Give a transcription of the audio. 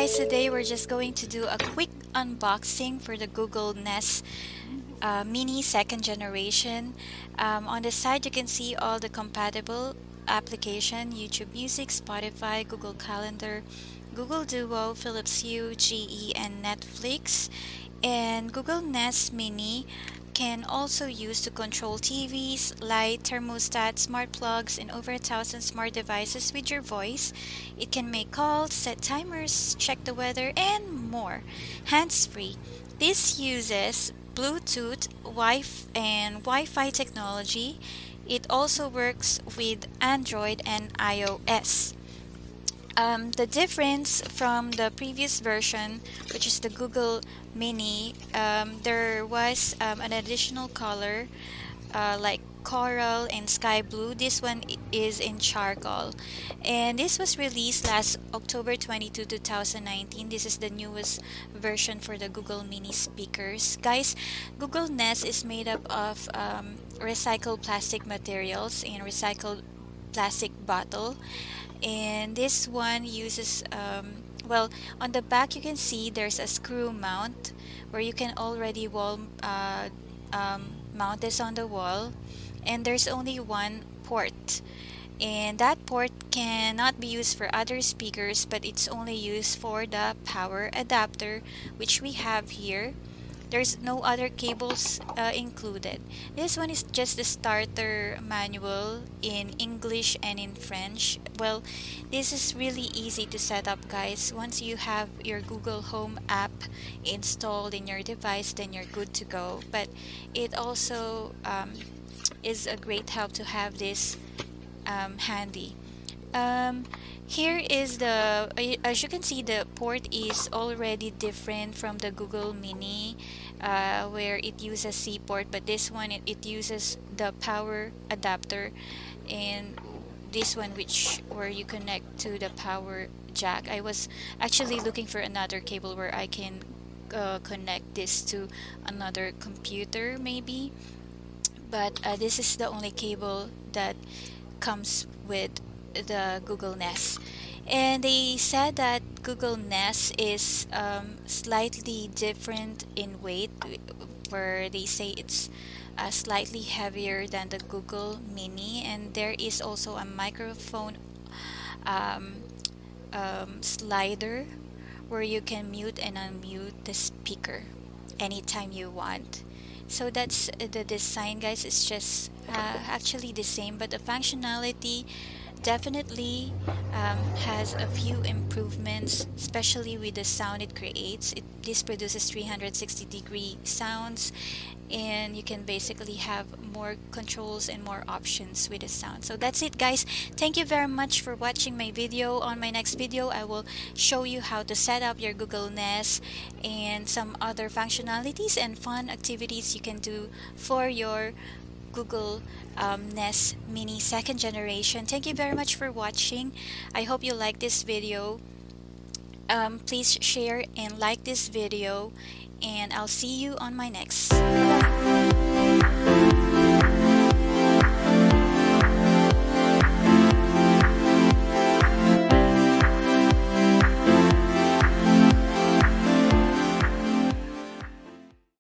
guys, today we're just going to do a quick unboxing for the Google Nest Mini second generation. On the side you can see all the compatible application: YouTube Music, Spotify, Google Calendar, Google Duo, Philips Hue, GE, and Netflix. And Google Nest Mini can also use to control TVs, light, thermostat, smart plugs, and over 1,000 smart devices with your voice. It can make calls, set timers, check the weather, and more. Hands-free. This uses Bluetooth, Wi-Fi technology. It also works with Android and iOS. The difference from the previous version, which is the Google Mini, there was an additional color like coral and sky blue. This one is in charcoal, and this was released last October 22, 2019. This is the newest version for the Google Mini speakers. Guys, Google Nest is made up of recycled plastic materials and recycled plastic bottle, and this one uses well, on the back you can see there's a screw mount where you can already mount this on the wall, and there's only one port, and that port cannot be used for other speakers, but it's only used for the power adapter, which we have here. There's no other cables included. This one is just the starter manual in English and in French. Well, this is really easy to set up, guys. Once you have your Google Home app installed in your device, then you're good to go. But it also is a great help to have this handy. Um, Here is as you can see, the port is already different from the Google Mini, where it uses C port, but this one it uses the power adapter, and this one where you connect to the power jack. I was actually looking for another cable where I can connect this to another computer maybe, but this is the only cable that comes with the Google Nest. And they said that Google Nest is slightly different in weight, where they say it's slightly heavier than the Google Mini, and there is also a microphone um, slider where you can mute and unmute the speaker anytime you want. So that's the design, guys. It's just actually the same, but the functionality definitely has a few improvements, especially with the sound it creates. This produces 360-degree sounds, and you can basically have more controls and more options with the sound. So that's it, guys. Thank you very much for watching my video. On my next video, I will show you how to set up your Google Nest and some other functionalities and fun activities you can do for your Google Nest Mini second generation. Thank you very much for watching. I hope you like this video. Please share and like this video, and I'll see you on my next.